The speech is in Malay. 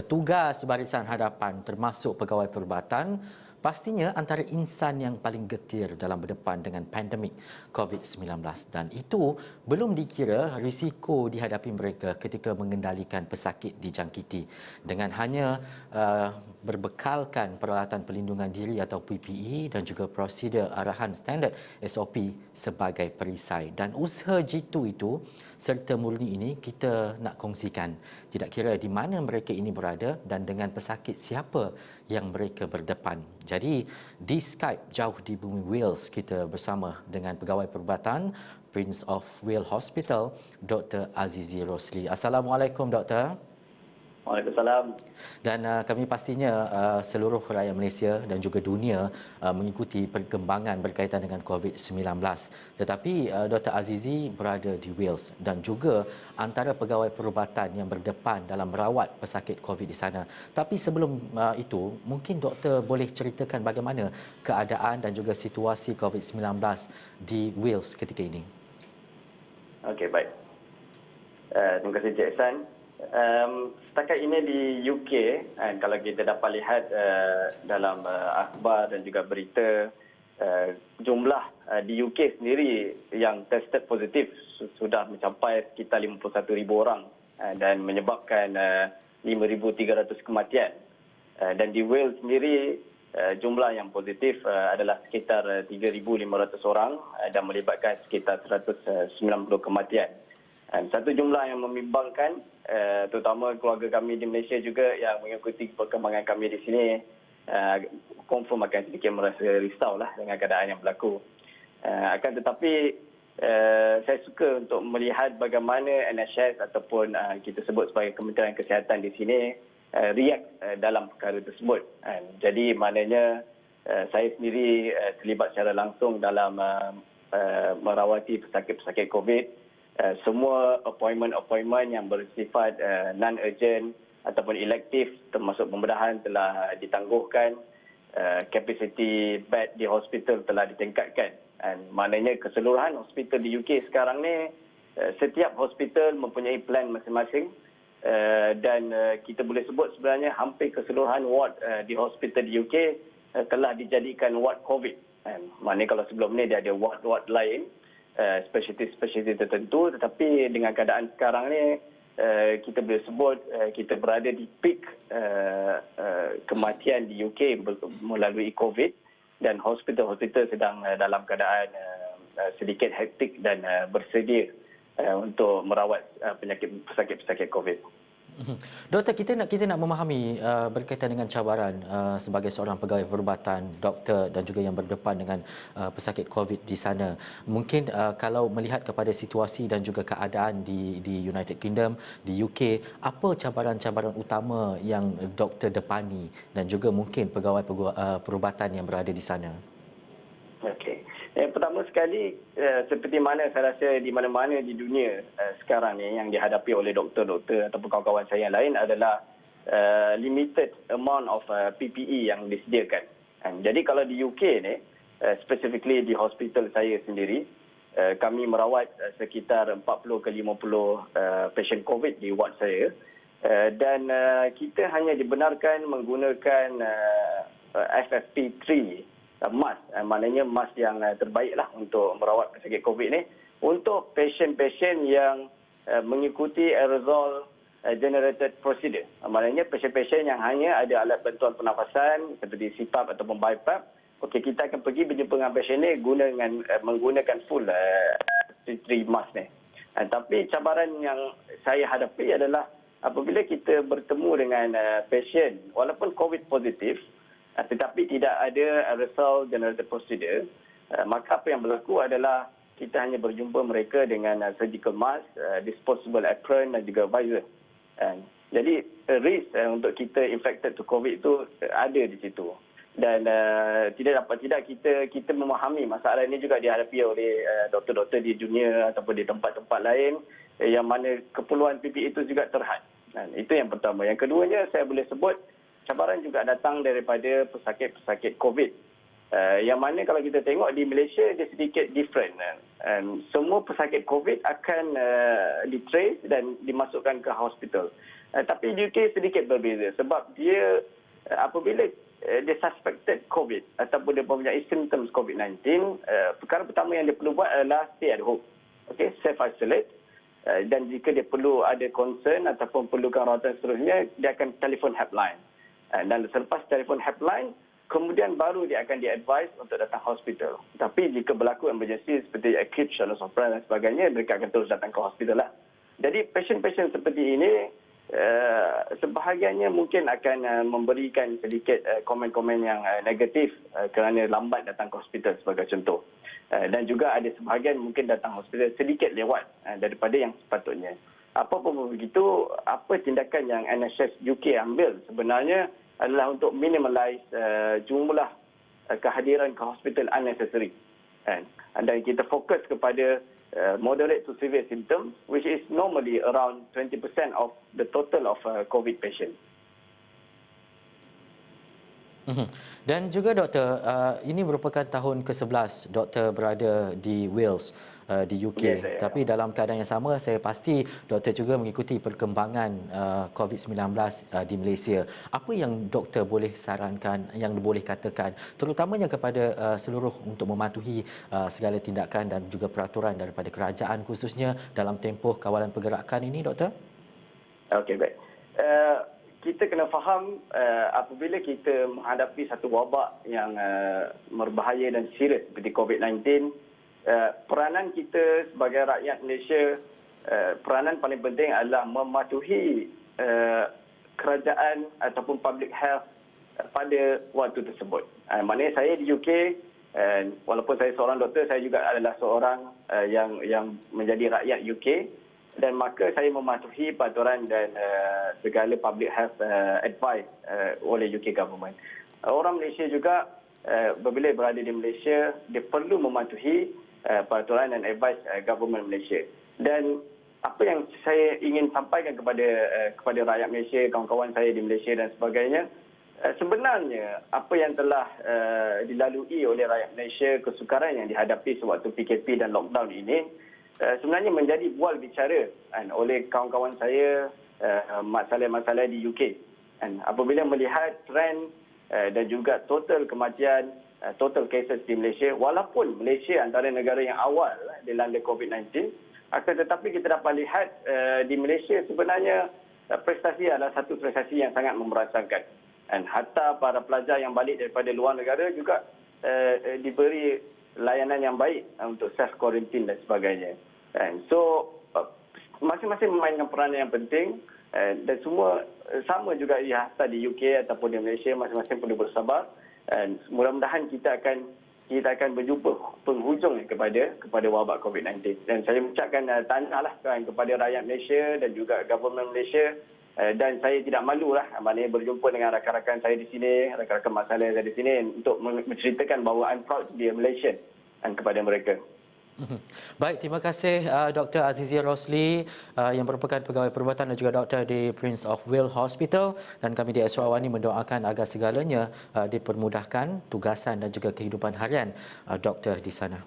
Petugas barisan hadapan termasuk pegawai perubatan pastinya antara insan yang paling getir dalam berdepan dengan pandemik COVID-19 dan itu belum dikira risiko dihadapi mereka ketika mengendalikan pesakit dijangkiti dengan hanya berbekalkan peralatan pelindungan diri atau PPE dan juga prosedur arahan standard SOP sebagai perisai. Dan usaha jitu itu serta murni ini kita nak kongsikan. Tidak kira di mana mereka ini berada dan dengan pesakit siapa yang mereka berdepan. Jadi di Skype jauh di bumi Wales kita bersama dengan pegawai perubatan Prince of Wales Hospital Dr. Azizi Rosli. Assalamualaikum Doktor. Waalaikumsalam. Dan kami pastinya seluruh rakyat Malaysia dan juga dunia mengikuti perkembangan berkaitan dengan COVID-19. Tetapi Dr. Azizi berada di Wales dan juga antara pegawai perubatan yang berdepan dalam merawat pesakit COVID di sana. Tapi sebelum itu, mungkin doktor boleh ceritakan bagaimana keadaan dan juga situasi COVID-19 di Wales ketika ini. Okey, baik. Terima kasih Cik Ehsan. Setakat ini di UK, kalau kita dapat lihat dalam akhbar dan juga berita, jumlah di UK sendiri yang tested positif sudah mencapai sekitar 51,000 orang dan menyebabkan 5,300 kematian. Dan di Wales sendiri jumlah yang positif adalah sekitar 3,500 orang dan melibatkan sekitar 190 kematian. Satu jumlah yang membimbangkan, terutama keluarga kami di Malaysia juga yang mengikuti perkembangan kami di sini, confirm akan sedikit merasa risau lah dengan keadaan yang berlaku. Akan tetapi, saya suka untuk melihat bagaimana NHS ataupun kita sebut sebagai Kementerian Kesihatan di sini react dalam perkara tersebut. Jadi maknanya saya sendiri terlibat secara langsung dalam merawati pesakit-pesakit COVID. Semua appointment yang bersifat non-urgent ataupun elektif termasuk pembedahan telah ditangguhkan, kapasiti bed di hospital telah ditingkatkan. Maknanya keseluruhan hospital di UK sekarang ni, setiap hospital mempunyai plan masing-masing dan kita boleh sebut sebenarnya hampir keseluruhan ward di hospital di UK telah dijadikan ward COVID. Maknanya kalau sebelum ni dia ada ward-ward lain, spesialiti tertentu, tetapi dengan keadaan sekarang ni kita boleh sebut kita berada di peak kematian di UK melalui COVID dan hospital-hospital sedang dalam keadaan sedikit hektik dan bersedia untuk merawat pesakit-pesakit COVID. Doktor, kita nak memahami berkaitan dengan cabaran sebagai seorang pegawai perubatan, doktor dan juga yang berdepan dengan pesakit COVID di sana. Mungkin kalau melihat kepada situasi dan juga keadaan di United Kingdom, di UK, apa cabaran-cabaran utama yang doktor depani dan juga mungkin pegawai perubatan yang berada di sana? Okey. Yang pertama sekali, seperti mana saya rasa di mana-mana di dunia sekarang ni yang dihadapi oleh doktor-doktor ataupun kawan-kawan saya yang lain adalah limited amount of PPE yang disediakan. Jadi kalau di UK ni, specifically di hospital saya sendiri, kami merawat sekitar 40 ke 50 pasien COVID di ward saya dan kita hanya dibenarkan menggunakan FFP3 mask, maknanya mask yang terbaik lah untuk merawat pesakit COVID ni untuk pasien-pasien yang mengikuti aerosol generated procedure. Maknanya pasien-pasien yang hanya ada alat bantuan pernafasan seperti CPAP ataupun BiPAP, okey, kita akan pergi berjumpa dengan pasien ni menggunakan full 3 mask ni. Tapi cabaran yang saya hadapi adalah apabila kita bertemu dengan pasien walaupun COVID positif tetapi tidak ada aerosol generated procedure, maka apa yang berlaku adalah kita hanya berjumpa mereka dengan surgical mask, disposable apron dan juga visor. Jadi risk untuk kita infected to COVID itu ada di situ. Dan tidak kita memahami masalah ini juga dihadapi oleh doktor-doktor di dunia ataupun di tempat-tempat lain yang mana keperluan PPE itu juga terhad. Itu yang pertama. Yang keduanya saya boleh sebut cabaran juga datang daripada pesakit-pesakit COVID. Yang mana kalau kita tengok di Malaysia dia sedikit different. Semua pesakit COVID akan ditrace dan dimasukkan ke hospital. Tapi di UK sedikit berbeza sebab dia apabila dia suspected COVID ataupun dia mempunyai symptoms COVID-19, perkara pertama yang dia perlu buat adalah stay at home. Okay, self-isolate. Dan jika dia perlu ada concern ataupun perlukan rawatan seterusnya, dia akan telefon helpline. Dan selepas telefon helpline, kemudian baru dia akan di-advise untuk datang hospital. Tapi jika berlaku emergency seperti acute shortness of breath dan sebagainya, mereka akan terus datang ke hospital lah. Jadi pasien-pasien seperti ini, sebahagiannya mungkin akan memberikan sedikit komen-komen yang negatif kerana lambat datang ke hospital sebagai contoh. Dan juga ada sebahagian mungkin datang hospital sedikit lewat daripada yang sepatutnya. Apapun begitu, apa tindakan yang NHS UK ambil sebenarnya adalah untuk minimize jumlah kehadiran ke hospital unnecessary. Dan kita fokus kepada moderate to severe symptoms, which is normally around 20% of the total of COVID patients. Dan juga doktor, ini merupakan tahun ke-11 doktor berada di Wales, di UK. Yes, Tapi dalam keadaan yang sama, saya pasti doktor juga mengikuti perkembangan COVID-19 di Malaysia. Apa yang doktor boleh sarankan, yang boleh katakan, terutamanya kepada seluruh untuk mematuhi segala tindakan dan juga peraturan daripada kerajaan khususnya dalam tempoh kawalan pergerakan ini, doktor? Okey, baik. Kita kena faham apabila kita menghadapi satu wabak yang berbahaya dan serius seperti COVID-19, peranan kita sebagai rakyat Malaysia, peranan paling penting adalah mematuhi kerajaan ataupun public health pada waktu tersebut. Maknanya saya di UK, walaupun saya seorang doktor, saya juga adalah seorang yang menjadi rakyat UK. Dan maka saya mematuhi peraturan dan segala public health advice oleh UK government. Orang Malaysia juga apabila berada di Malaysia, dia perlu mematuhi peraturan dan advice government Malaysia. Dan apa yang saya ingin sampaikan kepada rakyat Malaysia, kawan-kawan saya di Malaysia dan sebagainya, sebenarnya apa yang telah dilalui oleh rakyat Malaysia, kesukaran yang dihadapi sewaktu PKP dan lockdown ini, sebenarnya menjadi bual bicara oleh kawan-kawan saya masalah-masalah di UK. Apabila melihat trend dan juga total kematian, total cases di Malaysia, walaupun Malaysia antara negara yang awal dilanda COVID-19, akan tetapi kita dapat lihat di Malaysia sebenarnya prestasi adalah satu prestasi yang sangat memerasakan. Hatta para pelajar yang balik daripada luar negara juga diberi layanan yang baik untuk self-quarantine dan sebagainya. So, masing-masing memainkan peranan yang penting dan semua sama juga hatta di UK ataupun di Malaysia, masing-masing perlu bersabar. Mudah-mudahan kita akan berjumpa penghujung kepada wabak COVID-19. Dan saya mengucapkan tahniahlah kepada rakyat Malaysia dan juga government Malaysia. Dan saya tidak malulah maknanya berjumpa dengan rakan-rakan saya di sini, rakan-rakan mak saya di sini untuk menceritakan bahawa I'm proud to be a Malaysian kepada mereka. Baik, terima kasih Dr. Azizia Rosli yang merupakan pegawai perubatan dan juga doktor di Prince of Wales Hospital, dan kami di Astro Awani mendoakan agar segalanya dipermudahkan tugasan dan juga kehidupan harian doktor di sana.